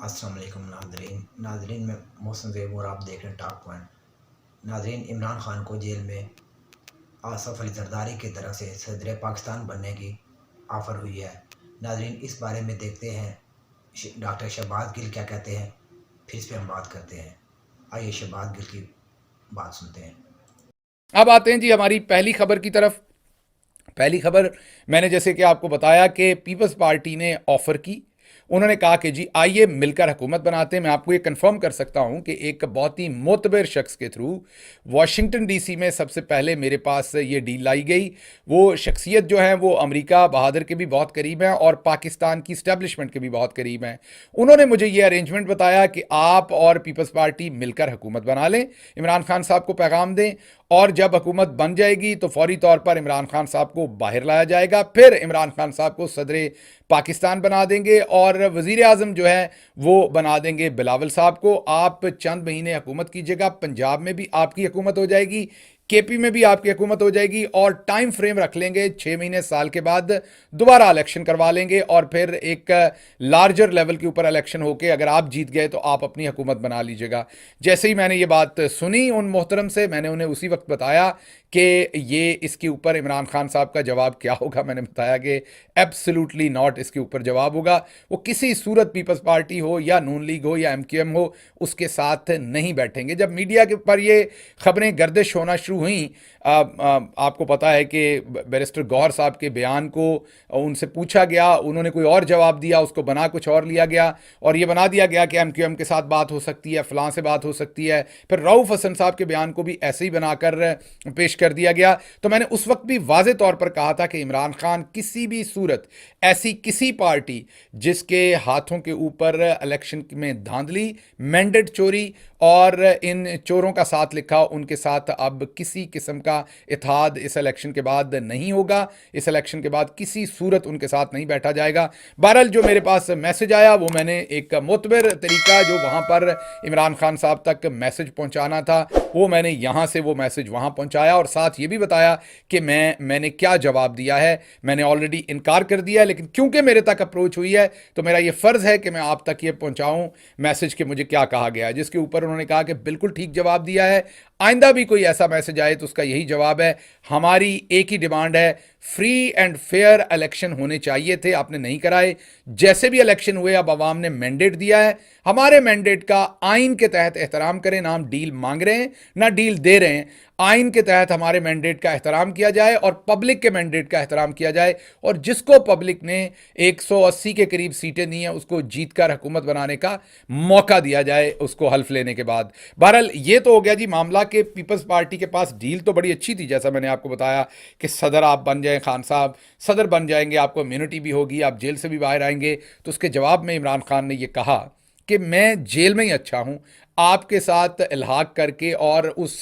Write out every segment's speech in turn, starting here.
अस्सलाम वालेकुम नाजरीन में मोहसिन ज़ैब और आप देख रहे हैं टॉप पॉइंट। नाजरीन, इमरान खान को जेल में आसफ अली जरदारी की तरफ से सदर पाकिस्तान बनने की ऑफ़र हुई है। नाजरीन, इस बारे में देखते हैं डॉक्टर शहबाज गिल क्या कहते हैं, फिर इस पर हम बात करते हैं। आइए शहबाज गिल की बात सुनते हैं। अब आते हैं जी हमारी पहली खबर की तरफ। पहली खबर मैंने जैसे कि आपको बताया कि पीपल्स पार्टी ने ऑफर की। उन्होंने कहा कि जी आइए मिलकर हुकूमत बनाते हैं। मैं आपको ये कंफर्म कर सकता हूं कि एक बहुत ही मोतबर शख्स के थ्रू वाशिंगटन डीसी में सबसे पहले मेरे पास ये डील लाई गई। वो शख्सियत जो है वो अमेरिका बहादुर के भी बहुत करीब हैं और पाकिस्तान की स्टैब्लिशमेंट के भी बहुत करीब हैं। उन्होंने मुझे ये अरेंजमेंट बताया कि आप और पीपल्स पार्टी मिलकर हुकूमत बना लें, इमरान खान साहब को पैगाम दें और जब हुकूमत बन जाएगी तो फौरी तौर पर इमरान खान साहब को बाहर लाया जाएगा, फिर इमरान खान साहब को सदर पाकिस्तान बना देंगे और वज़ीर आज़म जो है वो बना देंगे बिलावल साहब को। आप चंद महीने हुकूमत कीजिएगा, पंजाब में भी आपकी हुकूमत हो जाएगी, केपी में भी आपकी हुकूमत हो जाएगी और टाइम फ्रेम रख लेंगे 6 महीने साल के बाद दोबारा इलेक्शन करवा लेंगे और फिर एक लार्जर लेवल के ऊपर इलेक्शन होके अगर आप जीत गए तो आप अपनी हुकूमत बना लीजिएगा। जैसे ही मैंने ये बात सुनी उन मोहतरम से, मैंने उन्हें उसी वक्त बताया कि ये इसके ऊपर इमरान खान साहब का जवाब क्या होगा। मैंने बताया कि एब्सोल्युटली नॉट इसके ऊपर जवाब होगा। वो किसी सूरत पीपल्स पार्टी हो या नून लीग हो या एमक्यूएम हो उसके साथ नहीं बैठेंगे। जब मीडिया के पर ये खबरें गर्दिश होना शुरू हुई, आपको पता है कि बैरिस्टर गौहर साहब के बयान को उनसे पूछा गया, उन्होंने कोई और जवाब दिया, उसको बना कुछ और लिया गया और ये बना दिया गया कि एमक्यूएम के साथ बात हो सकती है, फलां से बात हो सकती है। फिर रऊफ हसन साहब के बयान को भी ऐसे ही बनाकर पेश कर दिया गया। तो मैंने उस वक्त भी वाजे तौर पर कहा था कि इमरान खान किसी भी सूरत ऐसी किसी पार्टी जिसके हाथों के ऊपर इलेक्शन में धांधली, मैंडेट चोरी और इन चोरों का साथ लिखा, उनके साथ अब किसी किस्म का इत्तेहाद इस इलेक्शन के बाद नहीं होगा। इस इलेक्शन के बाद किसी सूरत उनके साथ नहीं बैठा जाएगा। बहरहाल जो मेरे पास मैसेज आया वो मैंने एक मुतबर तरीका जो वहाँ पर इमरान खान साहब तक मैसेज पहुँचाना था वो मैंने यहाँ से वो मैसेज वहाँ पहुँचाया और साथ ये भी बताया कि मैंने क्या जवाब दिया है। मैंने ऑलरेडी इनकार कर दिया है, लेकिन क्योंकि मेरे तक अप्रोच हुई है तो मेरा ये फ़र्ज़ है कि मैं आप तक ये पहुँचाऊँ मैसेज कि मुझे क्या कहा गया है। जिसके ऊपर उन्होंने कहा कि बिल्कुल ठीक जवाब दिया है, आइंदा भी कोई ऐसा मैसेज आए तो उसका यही जवाब है। हमारी एक ही डिमांड है, फ्री एंड फेयर इलेक्शन होने चाहिए थे, आपने नहीं कराए। जैसे भी इलेक्शन हुए अब अवाम ने मैंडेट दिया है, हमारे मैंडेट का आइन के तहत एहतराम करें। ना हम डील मांग रहे हैं ना डील दे रहे हैं, आइन के तहत हमारे मैंडेट का एहतराम किया जाए और पब्लिक के मैंडेट का एहतराम किया जाए और जिसको पब्लिक ने 180 के करीब सीटें दी हैं उसको जीतकर हुकूमत बनाने का मौका दिया जाए उसको हल्फ लेने के बाद। बहरहाल ये तो हो गया जी मामला कि पीपल्स पार्टी के पास डील तो बड़ी अच्छी थी, जैसा मैंने आपको बताया कि सदर आप बन जाएं, खान साहब सदर बन जाएंगे, आपको इम्यूनिटी भी होगी, आप जेल से भी बाहर आएंगे। तो उसके जवाब में इमरान खान ने यह कहा कि मैं जेल में ही अच्छा हूं, आपके साथ इल्हाक करके और उस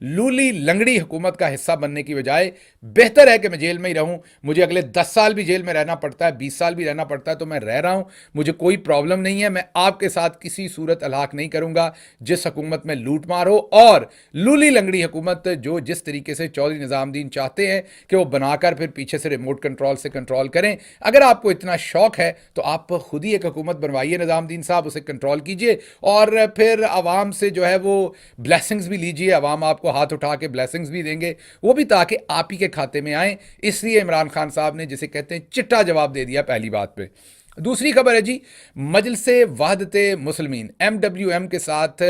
लूली लंगड़ी हुकूमत का हिस्सा बनने की बजाय बेहतर है कि मैं जेल में ही रहूं। मुझे अगले 10 साल भी जेल में रहना पड़ता है, 20 साल भी रहना पड़ता है तो मैं रह रहा हूं, मुझे कोई प्रॉब्लम नहीं है। मैं आपके साथ किसी सूरत इल्हाक नहीं करूंगा जिस हुकूमत में लूट मार हो और लूली लंगड़ी हुकूमत जो जिस तरीके से चौधरी निज़ामुद्दीन चाहते हैं कि वो बनाकर फिर पीछे से रिमोट कंट्रोल से कंट्रोल करें। अगर आपको इतना शौक है तो आप खुद ही एक हुकूमत बनवाइए निज़ामुद्दीन साहब, उसे कंट्रोल कीजिए और फिर आवाम से जो है वो ब्लेसिंग्स भी लीजिए। आवाम आपको हाथ उठा के ब्लेसिंग्स भी देंगे, वो भी ताकि आप ही के खाते में आए। इसलिए इमरान खान साहब ने जिसे कहते हैं चिट्टा जवाब दे दिया पहली बात पे। दूसरी खबर है जी, मजलिसे वहदते मुस्लिमीन MWM के साथ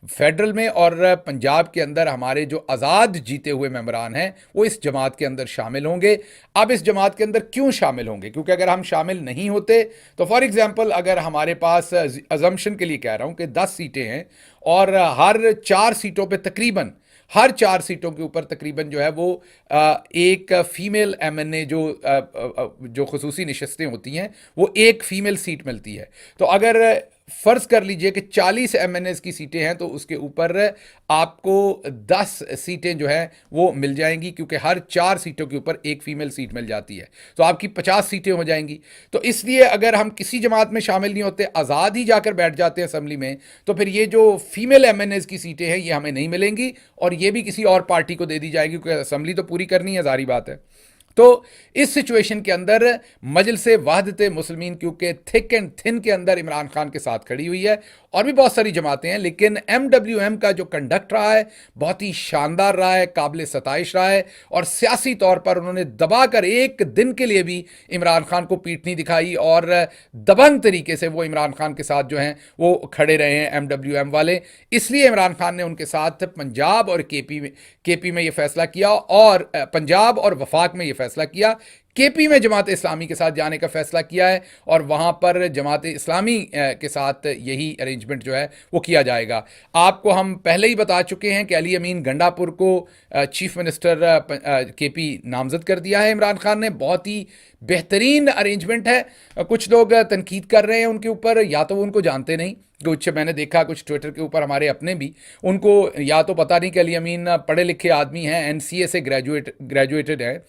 फेडरल में और पंजाब के अंदर हमारे जो आज़ाद जीते हुए मेंबरान हैं वो इस जमात के अंदर शामिल होंगे। अब इस जमात के अंदर क्यों शामिल होंगे? क्योंकि अगर हम शामिल नहीं होते तो फॉर एग्जांपल अगर हमारे पास अजम्पशन के लिए कह रहा हूं कि 10 सीटें हैं और हर 4 सीटों पे तकरीबन हर 4 सीटों के ऊपर तकरीबन जो है वो एक फ़ीमेल MNA जो खसूसी नशस्तें होती हैं वो एक फ़ीमेल सीट मिलती है। तो अगर फ़र्ज़ कर लीजिए कि 40 MNAs की सीटें हैं तो उसके ऊपर आपको 10 सीटें जो हैं वो मिल जाएंगी, क्योंकि हर 4 सीटों के ऊपर एक फ़ीमेल सीट मिल जाती है तो आपकी 50 सीटें हो जाएंगी। तो इसलिए अगर हम किसी जमात में शामिल नहीं होते, आज़ाद ही जाकर बैठ जाते हैं असम्बली में, तो फिर ये जो फीमेल MNAs की सीटें हैं ये हमें नहीं मिलेंगी और ये भी किसी और पार्टी को दे दी जाएगी, क्योंकि असम्बली तो पूरी करनी है, जारी बात है। तो इस सिचुएशन के अंदर मजलिस वहदत मुस्लिमीन क्योंकि थिक एंड थिन के अंदर इमरान खान के साथ खड़ी हुई है, और भी बहुत सारी जमातें हैं, लेकिन MWM का जो कंडक्ट रहा है बहुत ही शानदार रहा है, काबिल सताइश रहा है, और सियासी तौर पर उन्होंने दबाकर एक दिन के लिए भी इमरान खान को पीठ नहीं दिखाई, और दबंग तरीके से वो इमरान खान के साथ जो हैं वो खड़े रहे हैं MWM वाले। इसलिए इमरान खान ने उनके साथ पंजाब और केपी में ये फैसला किया, और पंजाब और वफाक में ये फैसला किया, केपी में जमात इस्लामी के साथ जाने का फैसला किया है, और वहाँ पर जमात इस्लामी के साथ यही अरेंजमेंट जो है वो किया जाएगा। आपको हम पहले ही बता चुके हैं कि अली अमीन गंडापुर को चीफ मिनिस्टर केपी नामजद कर दिया है इमरान खान ने। बहुत ही बेहतरीन अरेंजमेंट है। कुछ लोग तनकीद कर रहे हैं उनके ऊपर, या तो वो उनको जानते नहीं, कुछ मैंने देखा कुछ ट्विटर के ऊपर हमारे अपने भी, उनको या तो पता नहीं कि अली अमीन पढ़े लिखे आदमी हैं, NCA से ग्रेजुएटेड है,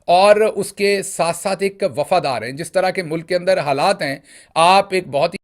और उसके साथ साथ एक वफादार हैं। जिस तरह के मुल्क के अंदर हालात हैं, आप एक बहुत ही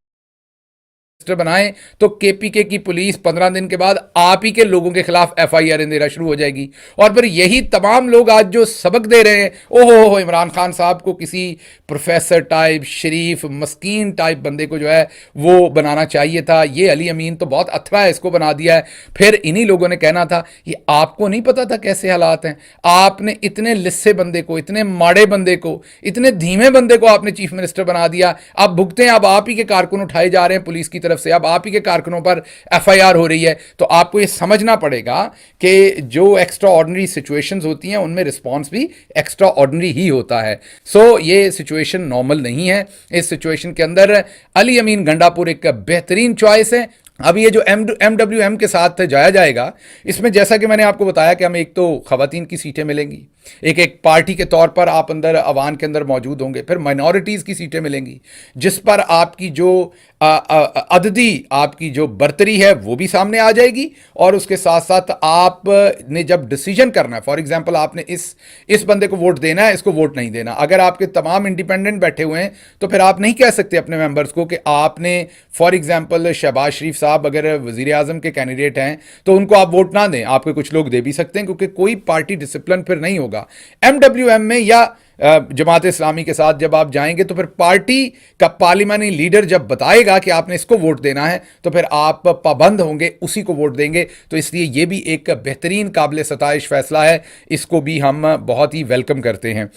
बनाएं तो KPK की पुलिस 15 दिन के बाद आप ही के लोगों के खिलाफ FIR देना शुरू हो जाएगी, और फिर यही तमाम लोग आज जो सबक दे रहे हैं, ओहो इमरान खान साहब को किसी प्रोफेसर टाइप शरीफ मस्कीन टाइप बंदे को जो है वो बनाना चाहिए था, ये अली अमीन तो बहुत अथरा है, इसको बना दिया है। फिर इन्हीं लोगों ने कहना था ये आपको नहीं पता था कैसे हालात हैं, आपने इतने लिस्से बंदे को, इतने माड़े बंदे को, इतने धीमे बंदे को आपने चीफ मिनिस्टर बना दिया। अब भुगते हैं, अब आप ही के कारकुन उठाए जा रहे हैं पुलिस की तरफ से, अब आप ही के कारकुनों पर FIR हो रही है। तो आपको ये समझना पड़ेगा कि जो एक्स्ट्रा ऑर्डिनरी सिचुएशंस होती हैं उनमें रिस्पॉन्स भी एक्स्ट्रा ऑर्डिनरी ही होता है। सो ये सिचुएशन नॉर्मल नहीं है। इस सिचुएशन के अंदर अली अमीन गंडापुर एक बेहतरीन चॉइस है। अब ये जो MWM के साथ जाया जाएगा, इसमें जैसा कि मैंने आपको बताया कि हमें एक तो खवातीन की सीटें मिलेंगी, एक पार्टी के तौर पर आप अंदर अवान के अंदर मौजूद होंगे, फिर माइनॉरिटीज़ की सीटें मिलेंगी जिस पर आपकी जो अददी आपकी जो बर्तरी है वो भी सामने आ जाएगी, और उसके साथ साथ आपने जब डिसीजन करना है, फॉर एग्जांपल आपने इस बंदे को वोट देना है, इसको वोट नहीं देना, अगर आपके तमाम इंडिपेंडेंट बैठे हुए हैं तो फिर आप नहीं कह सकते अपने मेंबर्स को कि आपने फॉर एग्जांपल शहबाज शरीफ साहब अगर वजीर आजम के कैंडिडेट हैं तो उनको आप वोट ना दें। आपके कुछ लोग दे भी सकते हैं, क्योंकि कोई पार्टी डिसिप्लिन फिर नहीं होगा। MWM में या जमात इस्लामी के साथ जब आप जाएंगे तो फिर पार्टी का पार्लिमानी लीडर जब बताएगा कि आपने इसको वोट देना है तो फिर आप पाबंद होंगे, उसी को वोट देंगे। तो इसलिए ये भी एक बेहतरीन काबिल सताइश फैसला है, इसको भी हम बहुत ही वेलकम करते हैं।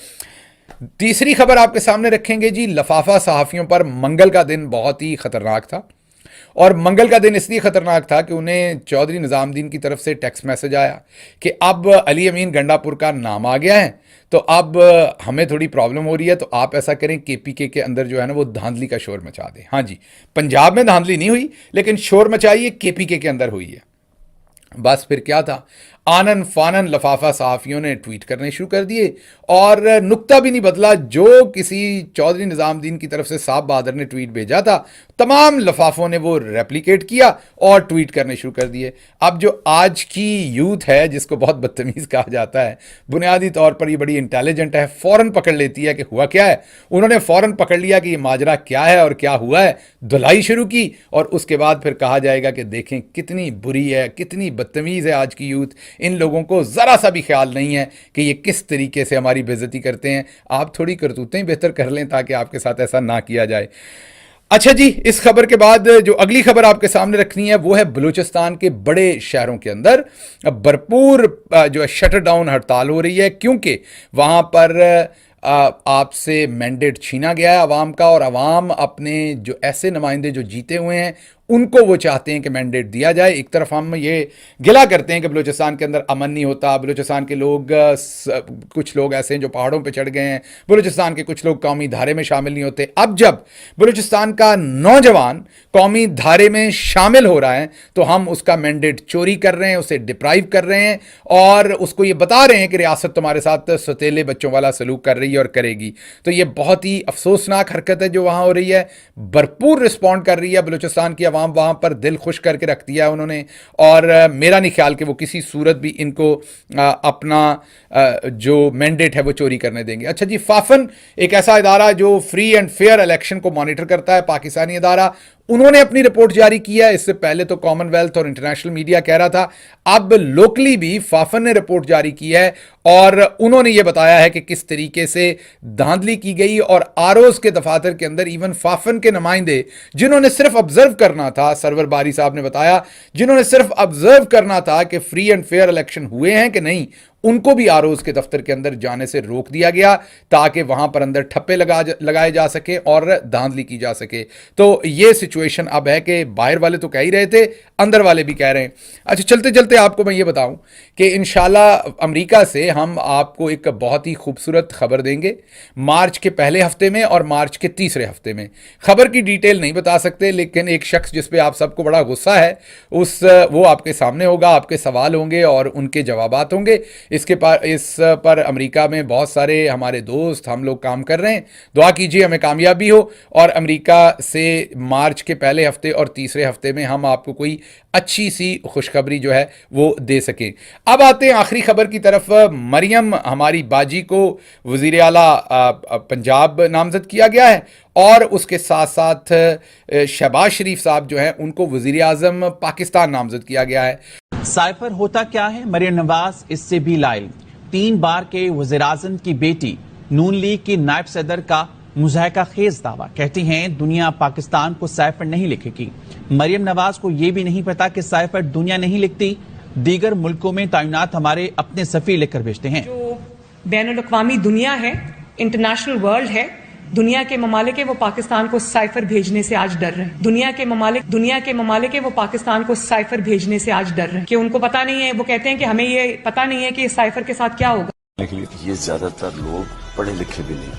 तीसरी खबर आपके सामने रखेंगे जी, लफाफा सहाफ़ियों पर मंगल का दिन बहुत ही ख़तरनाक था, और मंगल का दिन इसलिए ख़तरनाक था कि उन्हें चौधरी निज़ामुद्दीन की तरफ से टेक्स्ट मैसेज आया कि अब अली अमीन गंडापुर का नाम आ गया है, तो अब हमें थोड़ी प्रॉब्लम हो रही है, तो आप ऐसा करें KPK के अंदर जो है ना वो धांधली का शोर मचा दें। हाँ जी, पंजाब में धांधली नहीं हुई, लेकिन शोर मचाइए KPK के अंदर हुई है। बस फिर क्या था, आनन फानन लफाफा सहाफ़ियों ने ट्वीट करने शुरू कर दिए, और नुक्ता भी नहीं बदला। जो किसी चौधरी निज़ामुद्दीन की तरफ से साहब बहादुर ने ट्वीट भेजा था, तमाम लफाफों ने वो रेप्लिकेट किया और ट्वीट करने शुरू कर दिए। अब जो आज की यूथ है, जिसको बहुत बदतमीज़ कहा जाता है, बुनियादी तौर पर ये बड़ी इंटेलिजेंट है, फ़ौरन पकड़ लेती है कि हुआ क्या है। उन्होंने फ़ौरन पकड़ लिया कि ये माजरा क्या है और क्या हुआ है, धुलाई शुरू की, और उसके बाद फिर कहा जाएगा कि देखें कितनी बुरी है, कितनी बदतमीज़ है आज की यूथ। इन लोगों को ज़रा सा भी ख्याल नहीं है कि ये किस तरीके से हमारी बेइज्जती करते हैं। आप थोड़ी करतूतें बेहतर कर लें ताकि आपके साथ ऐसा ना किया जाए। अच्छा जी, इस खबर के बाद जो अगली खबर आपके सामने रखनी है वो है बलूचिस्तान के बड़े शहरों के अंदर भरपूर जो है शटर डाउन हड़ताल हो रही है, क्योंकि वहाँ पर आपसे मैंडेट छीना गया है अवाम का, और अवाम अपने जो ऐसे नुमाइंदे जो जीते हुए हैं उनको वो चाहते हैं कि मैंडेट दिया जाए। एक तरफ हम ये गिला करते हैं कि बलूचिस्तान के अंदर अमन नहीं होता, बलूचिस्तान के लोग कुछ लोग ऐसे हैं जो पहाड़ों पे चढ़ गए हैं, बलूचिस्तान के कुछ लोग कौमी धारे में शामिल नहीं होते। अब जब बलूचिस्तान का नौजवान कौमी धारे में शामिल हो रहा है तो हम उसका मैंडेट चोरी कर रहे हैं, उसे डिप्राइव कर रहे हैं, और उसको ये बता रहे हैं कि रियासत तुम्हारे साथ सतीले बच्चों वाला सलूक कर रही है और करेगी। तो ये बहुत ही अफसोसनाक हरकत है जो वहाँ हो रही है। भरपूर रिस्पॉन्ड कर रही है बलूचिस्तान की अवाम, वहाँ पर दिल खुश करके रख दिया उन्होंने, और मेरा नहीं ख्याल कि वो किसी सूरत भी इनको अपना जो मैंडेट है वो चोरी करने देंगे। अच्छा जी, फाफन एक ऐसा इदारा जो फ्री एंड फेयर इलेक्शन को मॉनिटर करता है, पाकिस्तानी इदारा, उन्होंने अपनी रिपोर्ट जारी की है। इससे पहले तो कॉमनवेल्थ और इंटरनेशनल मीडिया कह रहा था, अब लोकली भी फाफन ने रिपोर्ट जारी की है और उन्होंने यह बताया है कि किस तरीके से धांधली की गई और आरओज के दफातर के अंदर इवन फाफन के नुमाइंदे जिन्होंने सिर्फ ऑब्जर्व करना था, सरवर बारी साहब ने बताया, जिन्होंने सिर्फ ऑब्जर्व करना था कि फ्री एंड फेयर इलेक्शन हुए हैं कि नहीं, उनको भी आरओज के दफ्तर के अंदर जाने से रोक दिया गया ताकि वहां पर अंदर ठप्पे लगाए जा सके और धांधली की जा सके। तो यह सिचुएशन अब है कि बाहर वाले तो कह ही रहे थे, अंदर वाले भी कह रहे हैं। अच्छा, चलते चलते आपको मैं ये बताऊं कि इंशाल्लाह अमेरिका से हम आपको एक बहुत ही खूबसूरत खबर देंगे मार्च के पहले हफ्ते में और मार्च के तीसरे हफ्ते में। खबर की डिटेल नहीं बता सकते, लेकिन एक शख्स जिस पे आप सबको बड़ा गुस्सा है वो आपके सामने होगा, आपके सवाल होंगे और उनके जवाबात होंगे। इस पर अमेरिका में बहुत सारे हमारे दोस्त, हम लोग काम कर रहे हैं। दुआ कीजिए हमें कामयाबी हो और अमेरिका से मार्च के पहले हफ्ते और तीसरे हफ्ते में हम आपको कोई अच्छी सी खुशखबरी जो है वो दे सकें। अब आते हैं आखिरी खबर की तरफ। मरियम हमारी बाजी को वज़ीर आला पंजाब नामजद किया गया है और उसके साथ साथ शहबाज शरीफ साहब जो हैं उनको वज़ीर आज़म पाकिस्तान नामजद किया गया है। साइफर होता क्या है? मरियम नवाज इससे भी लाइल। 3 बार के वज़ीर-ए-आज़म की बेटी नून लीग की नायब सदर का मुज़ाहिका खेज दावा, कहती हैं दुनिया पाकिस्तान को साइफर नहीं लिखेगी। मरियम नवाज को यह भी नहीं पता कि साइफर दुनिया नहीं लिखती, दीगर मुल्कों में तैनात हमारे अपने सफीर लिखकर भेजते हैं। जो बैनुल अक़वामी दुनिया है, इंटरनेशनल वर्ल्ड है, दुनिया के ममालिक है, वो पाकिस्तान को साइफर भेजने से आज डर रहे हैं। दुनिया के ममालिक है, वो पाकिस्तान को साइफर भेजने से आज डर रहे हैं कि उनको पता नहीं है। वो कहते हैं कि हमें ये पता नहीं है कि साइफर के साथ क्या होगा। ये ज्यादातर लोग पढ़े लिखे भी नहीं,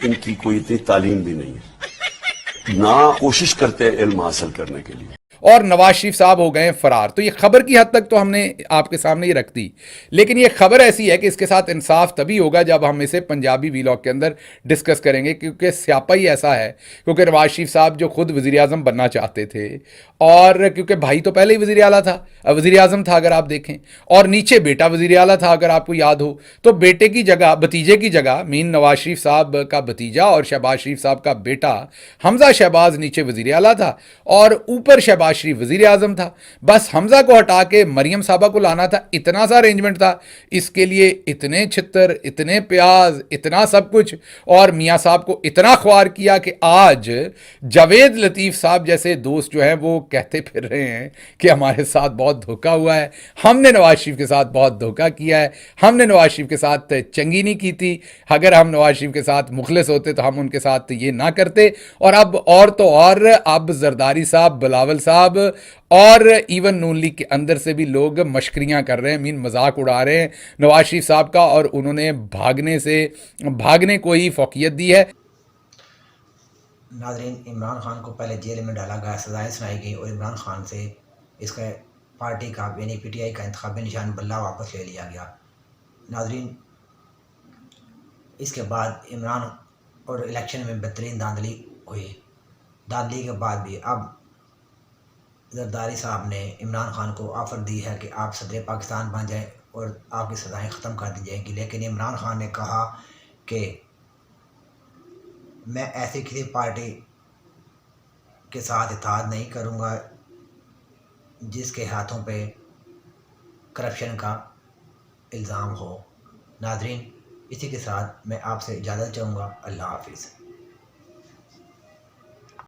इनकी कोई इतनी तालीम भी नहीं है, ना कोशिश करते हैं इल्म हासिल करने के लिए। और नवाज शरीफ साहब हो गए फरार। तो ये खबर की हद तक तो हमने आपके सामने ही रख दी, लेकिन ये खबर ऐसी है कि इसके साथ इंसाफ तभी होगा जब हम इसे पंजाबी वीलॉग के अंदर डिस्कस करेंगे, क्योंकि स्यापा ही ऐसा है। क्योंकि नवाज शरीफ साहब जो खुद वज़ीर आज़म बनना चाहते थे, और क्योंकि भाई तो पहले ही वज़ीर आला था, वज़ीर आज़म था अगर आप देखें, और नीचे बेटा वज़ीर आला था अगर आपको याद हो, तो बेटे की जगह, भतीजे की जगह, मीन नवाज शरीफ साहब का भतीजा और शहबाज शरीफ साहब का बेटा हमजा शहबाज नीचे वज़ीर आला था और ऊपर शहबाज शरीफ वज़ीर आज़म था। बस हमजा को हटा के मरियम साहबा को लाना था, इतना सा अरेंजमेंट था। इसके लिए इतने छितर, इतने प्याज, इतना सब कुछ, और मियाँ साहब को इतना ख्वार किया कि आज जावेद लतीफ़ साहब जैसे दोस्त जो हैं वो कहते फिर रहे हैं कि हमारे साथ बहुत धोखा हुआ है, हमने नवाज शरीफ के साथ बहुत धोखा किया है, हमने नवाज शरीफ के साथ चंगी नहीं की थी, अगर हम नवाज शरीफ के साथ मुखलिस होते तो हम उनके साथ ये ना करते। और अब और तो और अब जरदारी साहब, बिलावल साहब और इवन नून लीग के अंदर से भी लोग मशकरियां कर रहे हैं, मीन मजाक उड़ा रहे हैं नवाज शरीफ साहब का, और उन्होंने भागने को ही फौकियत दी है। नाज़रीन, इमरान खान को पहले जेल में डाला गया, सजाएं सुनाई गई और इमरान खान से इसका पार्टी का यानी पीटीआई का इंतखाबी निशान बल्ला वापस ले लिया गया। नाज़रीन, इसके बाद इमरान और इलेक्शन में बेहतरीन धांधली हुई। धांधली के बाद भी अब जरदारी साहब ने इमरान खान को ऑफ़र दी है कि आप सदर पाकिस्तान बन जाएं और आपकी सज़ाएँ ख़त्म कर दी जाएंगी, लेकिन इमरान खान ने कहा कि मैं ऐसी किसी पार्टी के साथ इत्तेहाद नहीं करूंगा जिसके हाथों पे करप्शन का इल्ज़ाम हो। नाज़रीन, इसी के साथ मैं आपसे इजाज़त चाहूँगा। अल्लाह हाफिज़।